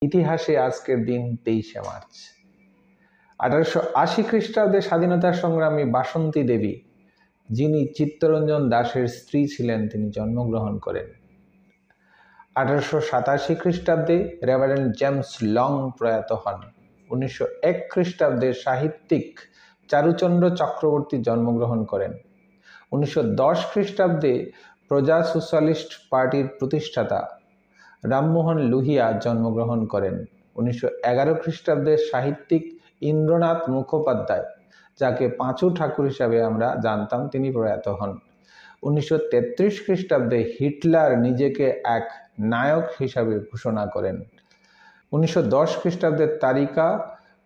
ইতিহাসে আজকের দিন 23শে মার্চ। 1880 খ্রিস্টাব্দে স্বাধীনতা সংগ্রামী বাসন্তী দেবী, যিনি চিত্তরঞ্জন দাশের স্ত্রী ছিলেন, তিনি জন্মগ্রহণ করেন। 1887 খ্রিস্টাব্দে রেভারেন্ড জেমস লং প্রয়াত হন। 1901 খ্রিস্টাব্দে সাহিত্যিক চারুচন্দ্র চক্রবর্তী জন্মগ্রহণ করেন। 1910 খ্রিস্টাব্দে প্রজা সোশ্যালিস্ট পার্টির প্রতিষ্ঠাতা রামমোহন লোহিয়া জন্মগ্রহণ করেন। 1911 খ্রিস্টাব্দে সাহিত্যিক ইন্দ্রনাথ মুখোপাধ্যায়, যাকে পাঁচু ঠাকুর হিসাবে আমরা জানতাম, তিনি প্রয়াত হন। 1933 খ্রিস্টাব্দে হিটলার নিজেকে এক নায়ক হিসাবে ঘোষণা করেন। 1910 খ্রিস্টাব্দে তারিকা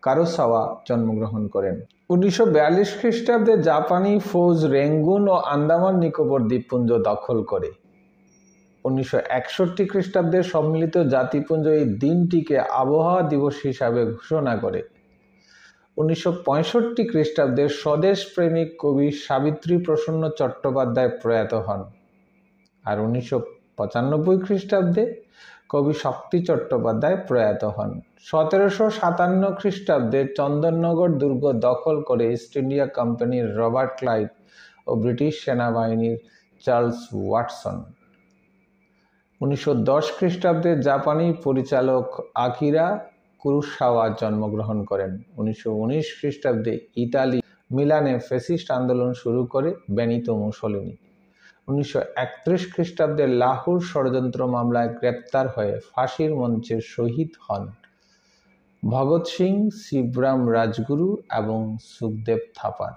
কারোসাওয়া জন্মগ্রহণ করেন। 1942 খ্রিস্টাব্দে জাপানি ফৌজ রেঙ্গুন ও আন্দামান নিকোবর দ্বীপপুঞ্জ দখল করে। 1961 খ্রিস্টাব্দে সম্মিলিত জাতিপুঞ্জ এই দিনটিকে আবহাওয়া দিবস হিসাবে ঘোষণা করে। 1965 খ্রিস্টাব্দে স্বদেশ প্রেমিক কবি সাবিত্রী প্রসন্ন চট্টোপাধ্যায় প্রয়াত হন। আর 1995 খ্রিস্টাব্দে কবি শক্তি চট্টোপাধ্যায় প্রয়াত হন। 1757 খ্রিস্টাব্দে চন্দননগর দুর্গ দখল করে ইস্ট ইন্ডিয়া কোম্পানির রবার্ট ক্লাইভ ও ব্রিটিশ সেনাবাহিনীর চার্লস ওয়াটসন। 1910 খ্রিস্টাব্দে জাপানি পরিচালক আকিরা কুরোসাওয়া জন্মগ্রহণ করেন। 1919 খ্রিস্টাব্দে ইতালি মিলানে ফ্যাসিস্ট আন্দোলন শুরু করে বেনিতো মুসোলিনি। 1931 খ্রিস্টাব্দে লাহোর ষড়যন্ত্র মামলায় গ্রেপ্তার হয়ে ফাঁসির মঞ্চে শহীদ হন ভগৎ সিং, শিবরাম রাজগুরু এবং সুখদেব থাপার।